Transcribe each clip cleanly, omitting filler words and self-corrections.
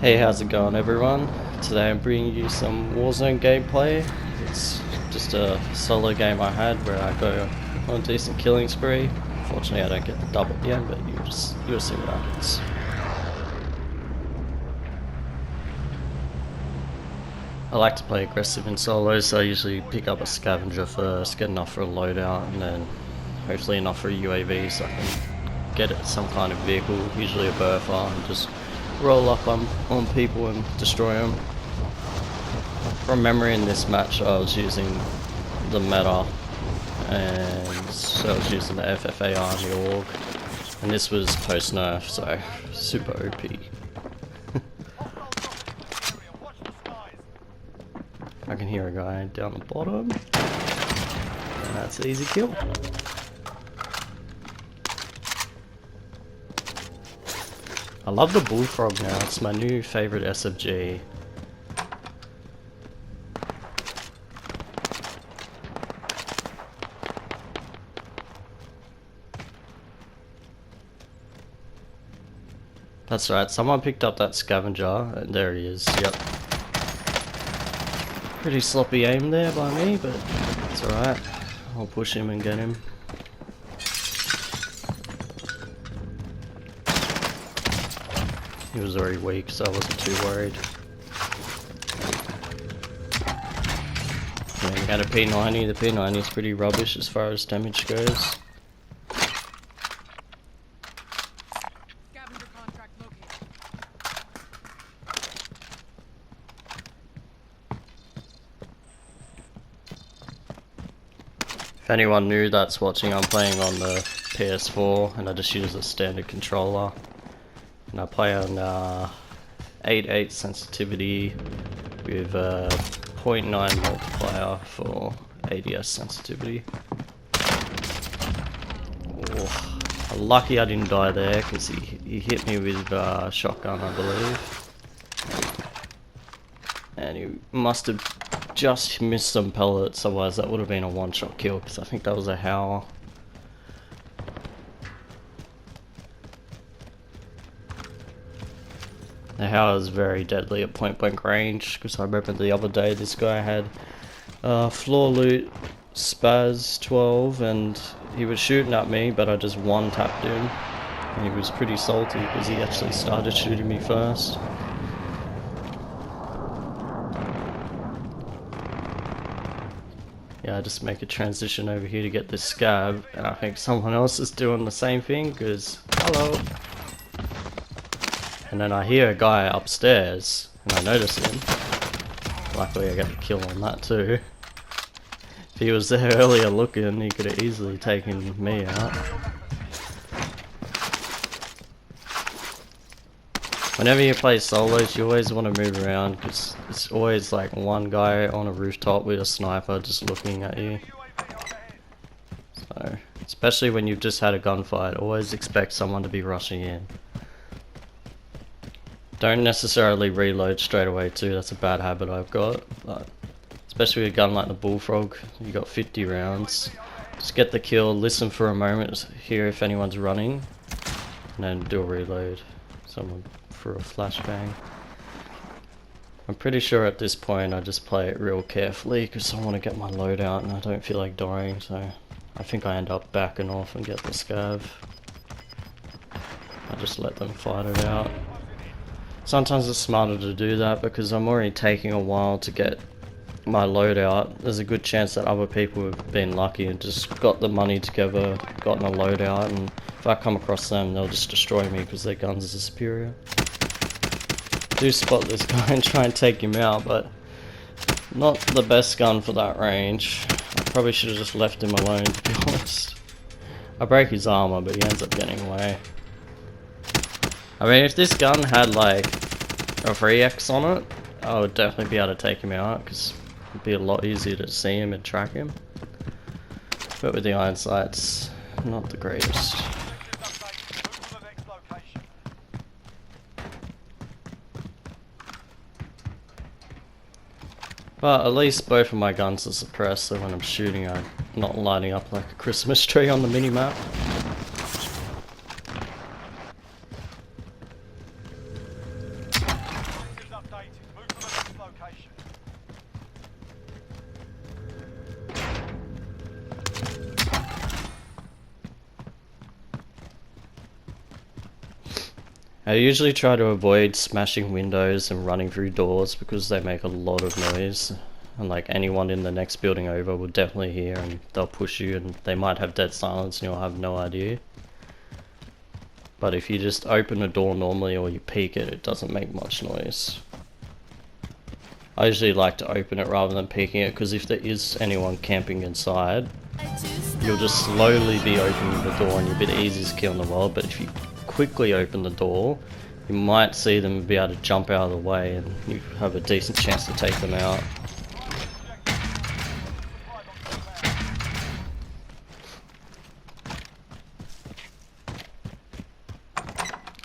Hey, how's it going everyone? Today I'm bringing you some Warzone gameplay. It's just a solo game I had where I go on a decent killing spree. Unfortunately I don't get the double at the end, but you'll see what happens. I like to play aggressive in solos, so I usually pick up a scavenger first, get enough for a loadout, and then hopefully enough for a UAV so I can get it some kind of vehicle, usually a Bertha, and just roll up on people and destroy them. From memory in this match I was using the meta, and so I was using the FFAR and the AUG, and this was post nerf, so super OP. I can hear a guy down the bottom, and that's an easy kill. I love the Bullfrog now, it's my new favourite SFG. That's right, someone picked up that scavenger, and there he is, yep. Pretty sloppy aim there by me, but it's alright. I'll push him and get him. He was already weak, so I wasn't too worried. Yeah, we got a P90. The P90 is pretty rubbish as far as damage goes. If anyone new that's watching, I'm playing on the PS4 and I just use a standard controller. And I play on 8.8 sensitivity with 0.9 multiplier for ADS sensitivity. Oh, I'm lucky I didn't die there because he hit me with shotgun, I believe. And he must have just missed some pellets, otherwise that would have been a one-shot kill because I think that was a Howler. The Howler is very deadly at point blank range because I remember the other day this guy had floor loot spaz 12 and he was shooting at me, but I just one-tapped him and he was pretty salty because he actually started shooting me first. Yeah, I just make a transition over here to get this scab, and I think someone else is doing the same thing, because, hello! And then I hear a guy upstairs, and I notice him. Luckily I get the kill on that too. If he was there earlier looking, he could have easily taken me out. Whenever you play solos, you always want to move around because it's always like one guy on a rooftop with a sniper just looking at you. So, especially when you've just had a gunfight, always expect someone to be rushing in. Don't necessarily reload straight away too, that's a bad habit I've got. But especially with a gun like the Bullfrog, you got 50 rounds. Just get the kill, listen for a moment, hear if anyone's running, and then do a reload. Someone for a flashbang. I'm pretty sure at this point I just play it real carefully because I want to get my loadout and I don't feel like dying, so I think I end up backing off and get the scav. I just let them fight it out. Sometimes it's smarter to do that because I'm already taking a while to get my loadout. There's a good chance that other people have been lucky and just got the money together, gotten a loadout, and if I come across them they'll just destroy me because their guns are superior. Do spot this guy and try and take him out, but not the best gun for that range. I probably should have just left him alone, to be honest. I break his armor, but he ends up getting away. I mean, if this gun had like a 3x on it, I would definitely be able to take him out because it'd be a lot easier to see him and track him. But with the iron sights, not the greatest. But at least both of my guns are suppressed, so when I'm shooting I'm not lighting up like a Christmas tree on the minimap. I usually try to avoid smashing windows and running through doors because they make a lot of noise. And like anyone in the next building over will definitely hear, and they'll push you, and they might have dead silence and you'll have no idea. But if you just open a door normally or you peek it, it doesn't make much noise. I usually like to open it rather than peeking it, because if there is anyone camping inside, you'll just slowly be opening the door and you'll be the easiest kill in the world. But if you quickly open the door, you might see them be able to jump out of the way and you have a decent chance to take them out.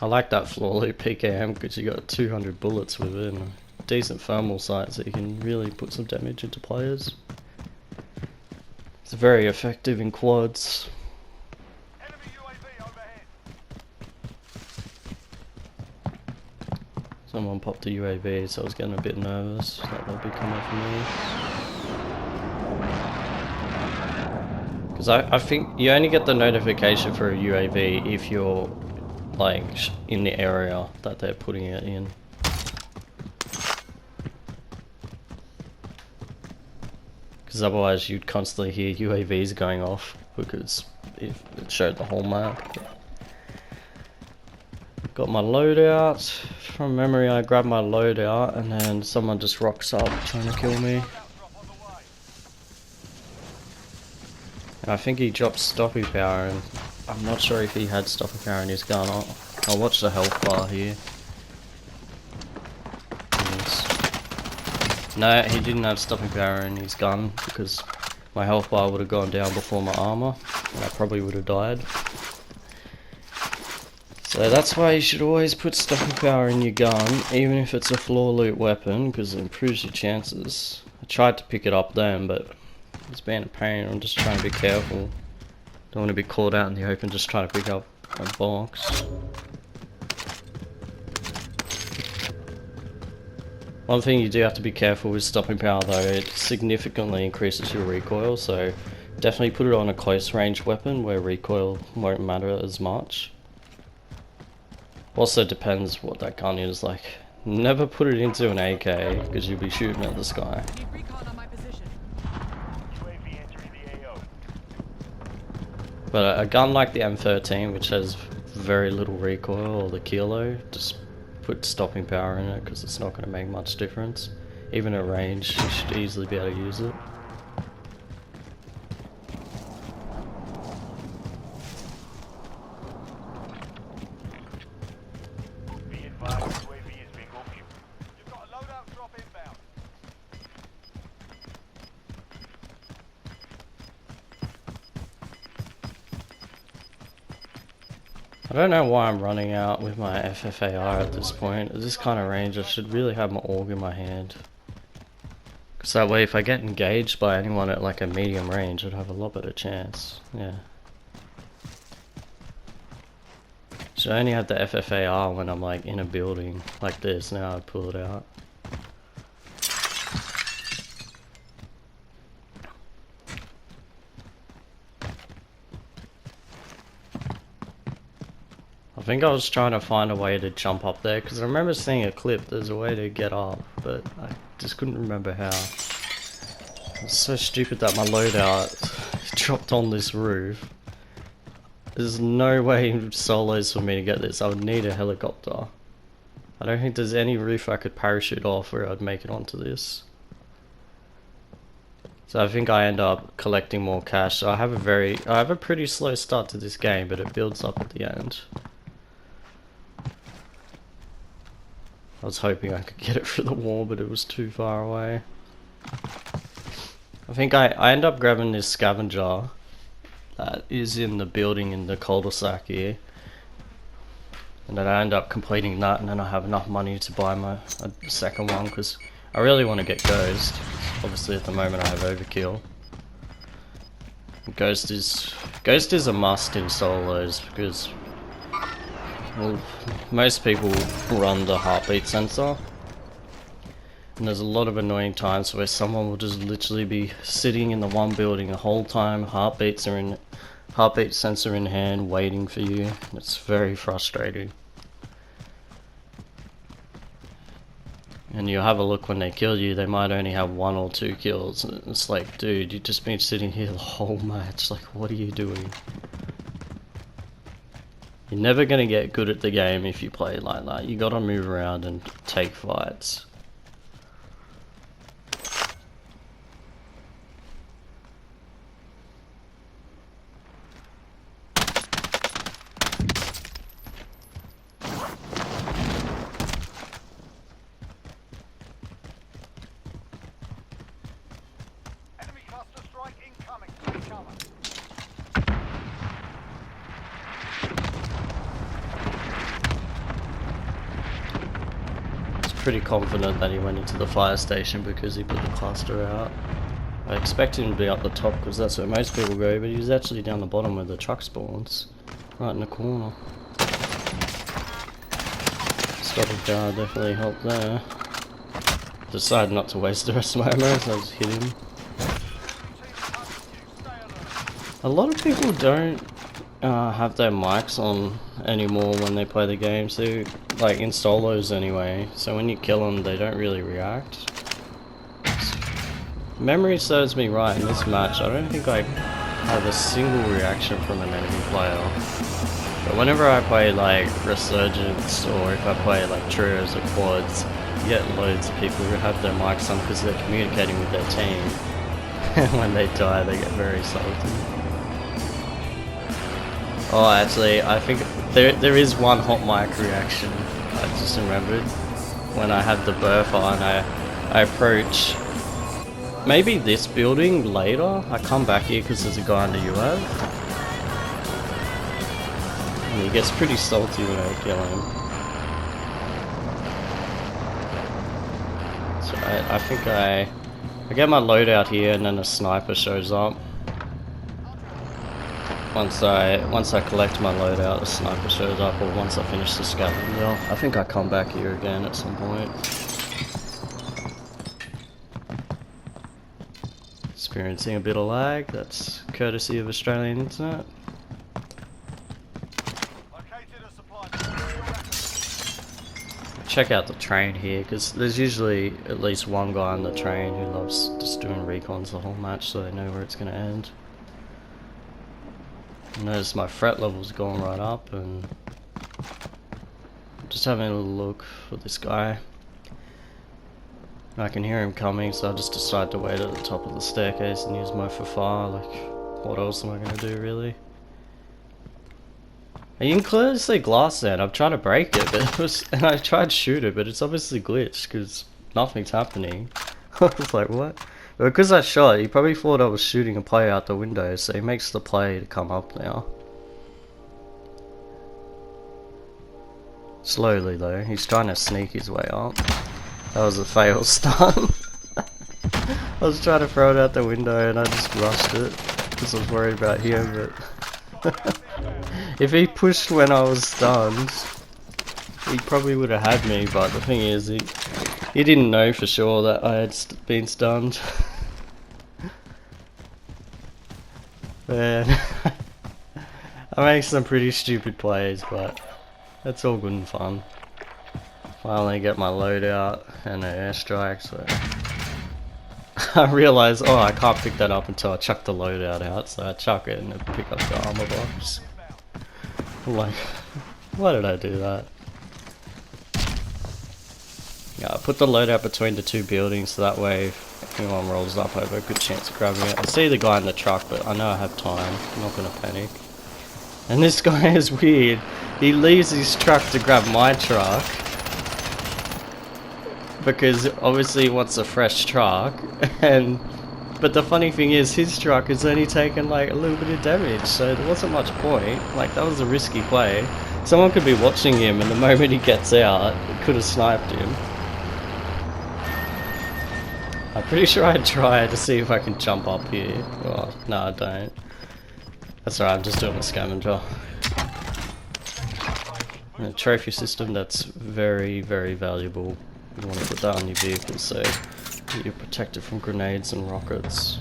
I like that floor loop PKM because you got 200 bullets with it and a decent thermal sight, so you can really put some damage into players. It's very effective in quads. Someone popped a UAV, so I was getting a bit nervous that they'll be coming for me. Because I think you only get the notification for a UAV if you're like in the area that they're putting it in. Because otherwise you'd constantly hear UAVs going off because it showed the whole map. Got my loadout. From memory I grabbed my loadout and then someone just rocks up trying to kill me. And I think he dropped stopping power, and I'm not sure if he had stopping power in his gun. I'll watch the health bar here. Yes. No, he didn't have stopping power in his gun because my health bar would have gone down before my armor and I probably would have died. So that's why you should always put stopping power in your gun, even if it's a floor loot weapon, because it improves your chances. I tried to pick it up then, but it's been a pain. I'm just trying to be careful. Don't want to be caught out in the open just trying to pick up a box. One thing you do have to be careful with stopping power though, it significantly increases your recoil, so definitely put it on a close range weapon where recoil won't matter as much. Also depends what that gun is, like never put it into an AK because you'll be shooting at the sky. But a gun like the M13, which has very little recoil, or the Kilo, just put stopping power in it because it's not going to make much difference. Even at range, you should easily be able to use it. I don't know why I'm running out with my FFAR at this point. At this kind of range I should really have my AUG in my hand. Because that way if I get engaged by anyone at like a medium range I'd have a lot better chance. Yeah. Should only have the FFAR when I'm like in a building like this. Now I pull it out. I think I was trying to find a way to jump up there because I remember seeing a clip, there's a way to get up, but I just couldn't remember how. It's so stupid that my loadout dropped on this roof. There's no way solos for me to get this, I would need a helicopter. I don't think there's any roof I could parachute off where I'd make it onto this. So I think I end up collecting more cash, so I have a pretty slow start to this game, but it builds up at the end. I was hoping I could get it through the wall, but it was too far away. I think I end up grabbing this scavenger that is in the building in the cul-de-sac here. And then I end up completing that, and then I have enough money to buy a second one, because I really want to get Ghost. Obviously at the moment I have Overkill. Ghost is a must in solos, because well, most people run the heartbeat sensor, and there's a lot of annoying times where someone will just literally be sitting in the one building the whole time, heartbeat sensor in hand, waiting for you. It's very frustrating. And you have a look when they kill you, they might only have 1 or 2 kills. And it's like, dude, you've just been sitting here the whole match. Like, what are you doing? You're never gonna get good at the game if you play like that. You gotta move around and take fights. Pretty confident that he went into the fire station because he put the cluster out. I expect him to be up the top because that's where most people go, but he was actually down the bottom where the truck spawns, right in the corner. Stopping car definitely helped there. Decided not to waste the rest of my ammo, so I just hit him. A lot of people don't have their mics on anymore when they play the game, so like in solos anyway, so when you kill them they don't really react. Memory serves me right in this match, I don't think I had a single reaction from an enemy player. But whenever I play like Resurgence or if I play like Trios or Quads, you get loads of people who have their mics on because they're communicating with their team. And when they die they get very salty. Oh, actually, I think there is one hot mic reaction. I just remembered when I had the burfer and I approach maybe this building later. I come back here because there's a guy in the UAV. And he gets pretty salty when I kill him. So I think I get my loadout here and then a sniper shows up. Once I collect my loadout, the sniper shows up, or once I finish the scavenger, I think I come back here again at some point. Experiencing a bit of lag, that's courtesy of Australian internet. Check out the train here, because there's usually at least one guy on the train who loves just doing recons the whole match so they know where it's going to end. Notice my threat level's gone right up, and just having a little look for this guy. I can hear him coming, so I just decide to wait at the top of the staircase and use my far. Like, what else am I gonna do, really? And you can clearly see glass there. I've tried to break it, but it was, and I tried to shoot it, but it's obviously glitched because nothing's happening. I was like, what? But because I shot, he probably thought I was shooting a player out the window, so he makes the play to come up now. Slowly though, he's trying to sneak his way up. That was a fail stun. I was trying to throw it out the window and I just rushed it because I was worried about him, but if he pushed when I was stunned, he probably would have had me, but the thing is, he didn't know for sure that I had been stunned. Man, I make some pretty stupid plays, but that's all good and fun. Finally get my loadout and an airstrike, so I realise, oh, I can't pick that up until I chuck the loadout out, so I chuck it and I pick up the armor box. I'm like, why did I do that? Yeah, I put the loadout between the two buildings so that way if anyone rolls up I have a good chance of grabbing it. I see the guy in the truck, but I know I have time. I'm not gonna panic. And this guy is weird. He leaves his truck to grab my truck because obviously he wants a fresh truck, but the funny thing is his truck has only taken like a little bit of damage, so there wasn't much point. Like, that was a risky play. Someone could be watching him and the moment he gets out, it could have sniped him. I'm pretty sure I tried to see if I can jump up here. Oh, no, I don't. That's alright, I'm just doing a scavenger. A trophy system that's very, very valuable. You want to put that on your vehicle so you're protected from grenades and rockets.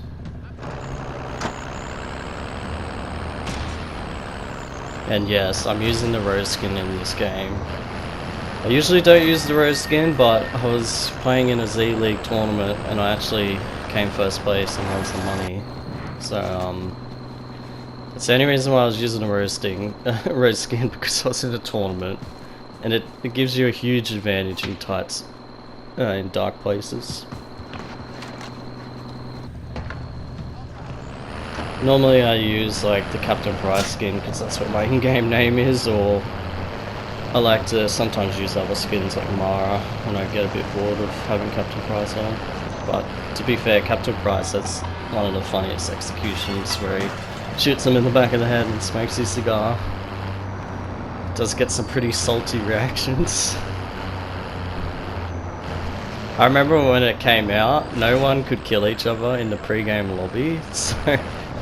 And yes, I'm using the rose skin in this game. I usually don't use the rose skin, but I was playing in a Zleague tournament and I actually came first place and won some money. So that's the only reason why I was using a rose skin because I was in a tournament, and it gives you a huge advantage in tights, in dark places. Normally I use like the Captain Price skin because that's what my in-game name is, or I like to sometimes use other skins like Mara when I get a bit bored of having Captain Price on. But to be fair, Captain Price, that's one of the funniest executions where he shoots him in the back of the head and smokes his cigar. Does get some pretty salty reactions. I remember when it came out, no one could kill each other in the pre-game lobby, so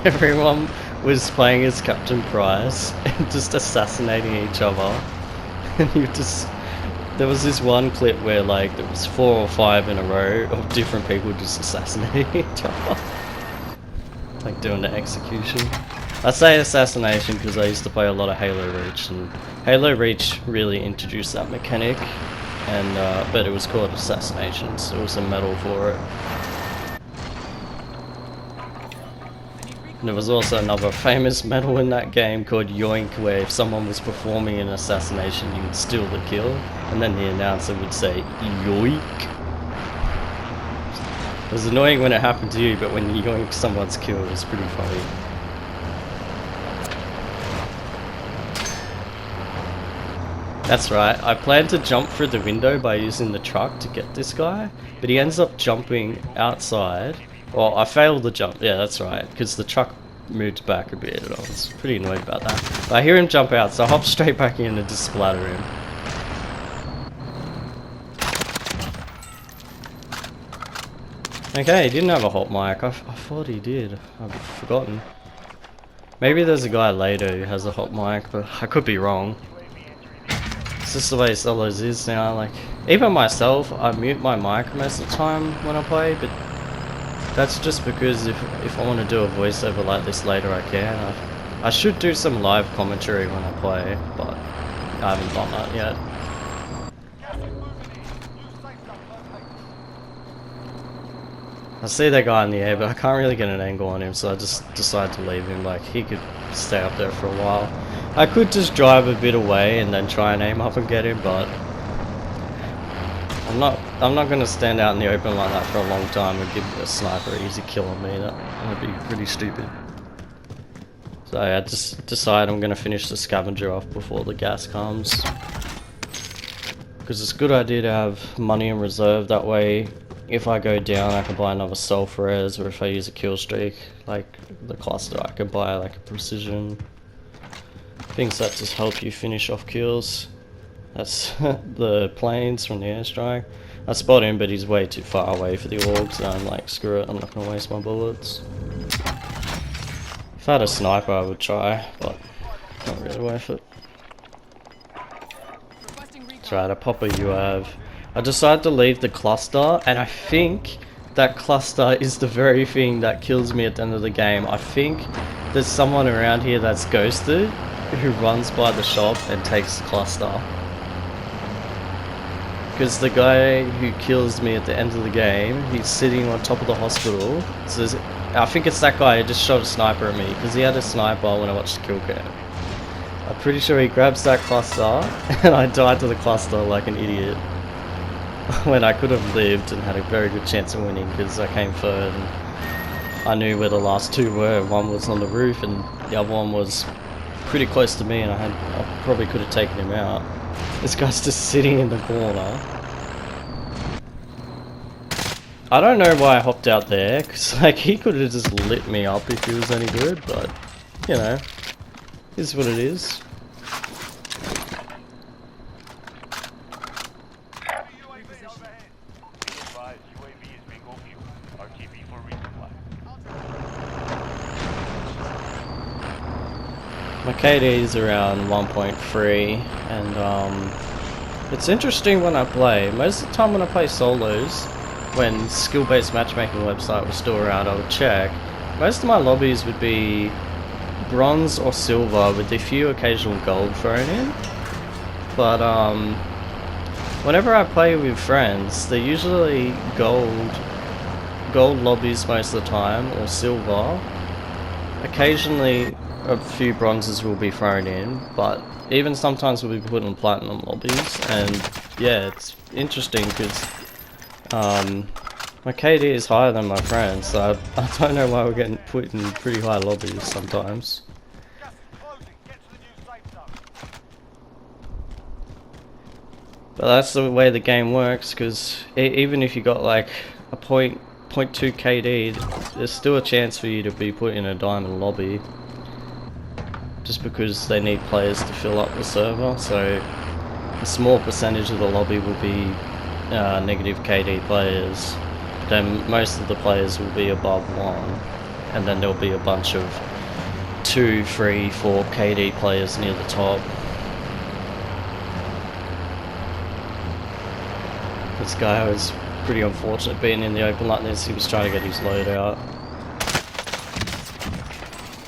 everyone was playing as Captain Price and just assassinating each other. And there was this one clip where like there was 4 or 5 in a row of different people just assassinating each other. Like doing the execution. I say assassination because I used to play a lot of Halo Reach, and Halo Reach really introduced that mechanic, and but it was called assassination, so there was a medal for it. And there was also another famous medal in that game called Yoink, where if someone was performing an assassination, you would steal the kill, and then the announcer would say Yoink. It was annoying when it happened to you, but when you yoink someone's kill, it was pretty funny. That's right, I planned to jump through the window by using the truck to get this guy, but he ends up jumping outside. Well, I failed the jump, yeah that's right, because the truck moved back a bit and I was pretty annoyed about that. But I hear him jump out, so I hop straight back in and just splatter him. Okay, he didn't have a hot mic. I thought he did. I've forgotten. Maybe there's a guy later who has a hot mic, but I could be wrong. It's just the way solos is now. Like, even myself, I mute my mic most of the time when I play, but that's just because if I want to do a voiceover like this later, I can. I should do some live commentary when I play, but I haven't done that yet. I see that guy in the air, but I can't really get an angle on him, so I just decided to leave him. Like, he could stay up there for a while. I could just drive a bit away and then try and aim up and get him, but I'm not going to stand out in the open like that for a long time and give a sniper an easy kill on me. That would be pretty stupid. So I just decide I'm going to finish the scavenger off before the gas comes. Because it's a good idea to have money in reserve, that way if I go down I can buy another self-res, or if I use a kill streak like the cluster I can buy like a precision. Things that just help you finish off kills. That's the planes from the airstrike. I spot him but he's way too far away for the org, so I'm like screw it, I'm not going to waste my bullets. If I had a sniper I would try, but not really worth it. Try to pop a UAV. I decided to leave the cluster, and I think that cluster is the very thing that kills me at the end of the game. I think there's someone around here that's ghosted who runs by the shop and takes the cluster. Because the guy who kills me at the end of the game, he's sitting on top of the hospital. So I think it's that guy who just shot a sniper at me, because he had a sniper when I watched the kill cam. I'm pretty sure he grabs that cluster, and I died to the cluster like an idiot. When I could have lived and had a very good chance of winning, because I came third and I knew where the last two were. One was on the roof and the other one was pretty close to me, and I probably could have taken him out. This guy's just sitting in the corner. I don't know why I hopped out there, because like he could have just lit me up if he was any good, but you know, it is what it is. My KD is around 1.3, and it's interesting when I play. Most of the time when I play solos, when skill-based matchmaking website was still around, I would check. Most of my lobbies would be bronze or silver with a few occasional gold thrown in. But whenever I play with friends, they're usually gold lobbies most of the time, or silver. Occasionally a few bronzes will be thrown in, but even sometimes we'll be put in platinum lobbies, and yeah, it's interesting because my KD is higher than my friends, so I don't know why we're getting put in pretty high lobbies sometimes. But that's the way the game works, because even if you got like a 0.2 KD, there's still a chance for you to be put in a diamond lobby. Just because they need players to fill up the server, so a small percentage of the lobby will be negative KD players. Then most of the players will be above 1, and then there'll be a bunch of 2, 3, 4 KD players near the top. This guy was pretty unfortunate being in the open like this. He was trying to get his load out.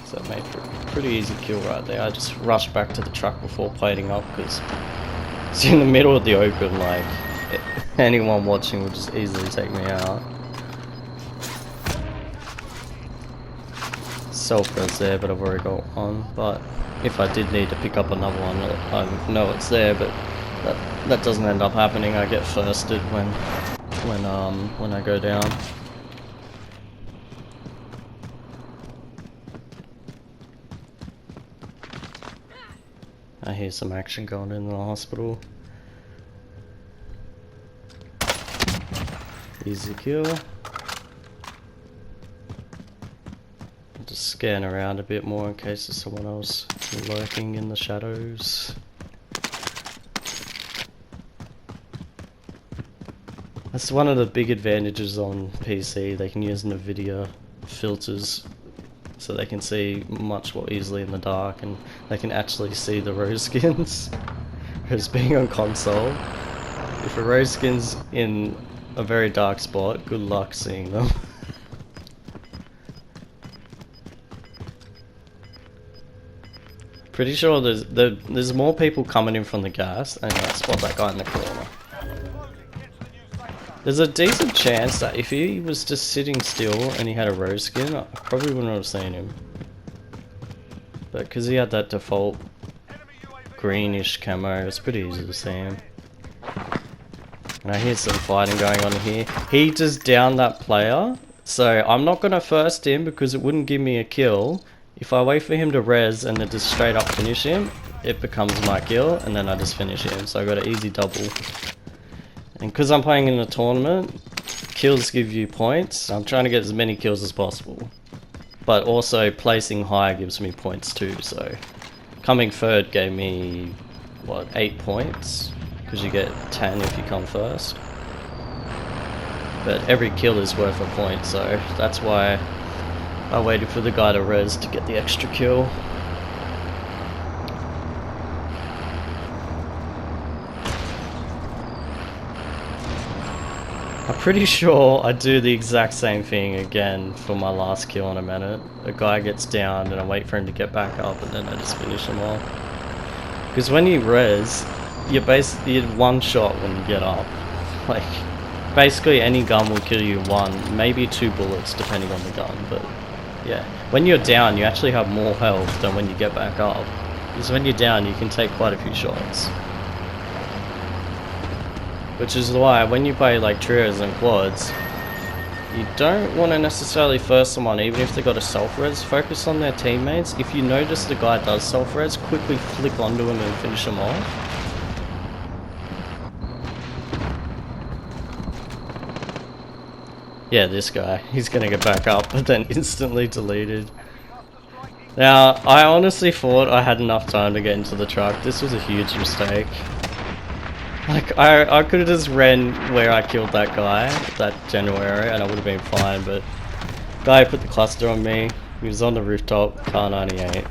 So it made for a pretty easy kill right there. I just rushed back to the truck before plating up because it's in the middle of the open, like anyone watching would just easily take me out. Self-res there, but I've already got one. But if I did need to pick up another one, I know it's there, but that doesn't end up happening. I get firsted when I go down. I hear some action going in the hospital. Easy kill. I'll just scan around a bit more in case there's someone else lurking in the shadows. That's one of the big advantages on PC. They can use NVIDIA filters so they can see much more easily in the dark, and they can actually see the rose skins. Whereas being on console, if a rose skin's in a very dark spot, good luck seeing them. Pretty sure there's more people coming in from the gas, and I spot that guy in the corner. There's a decent chance that if he was just sitting still and he had a rose skin, I probably wouldn't have seen him. But because he had that default greenish camo, it's pretty easy to see him. And I hear some fighting going on here. He just downed that player, so I'm not going to first him because it wouldn't give me a kill. If I wait for him to res and then just straight up finish him, it becomes my kill, and then I just finish him. So I got an easy double. And because I'm playing in a tournament, kills give you points. I'm trying to get as many kills as possible. But also placing high gives me points too, so coming third gave me, what, 8 points? Because you get 10 if you come first. But every kill is worth a point, so that's why I waited for the guy to res to get the extra kill. I'm pretty sure I do the exact same thing again for my last kill in a minute. A guy gets down and I wait for him to get back up, and then I just finish him off. Because when you res, you're basically one shot when you get up. Like, basically any gun will kill you one, maybe 2 bullets depending on the gun, but yeah. When you're down, you actually have more health than when you get back up. Because when you're down, you can take quite a few shots. Which is why when you play like trios and quads, you don't want to necessarily first someone, even if they got a self-res. Focus on their teammates. If you notice the guy does self-res, quickly flick onto him and finish him off. Yeah, this guy. He's gonna get back up, but then instantly deleted. Now, I honestly thought I had enough time to get into the truck. This was a huge mistake. Like, I could have just ran where I killed that guy, that general area, and I would have been fine, but guy put the cluster on me. He was on the rooftop, car 98.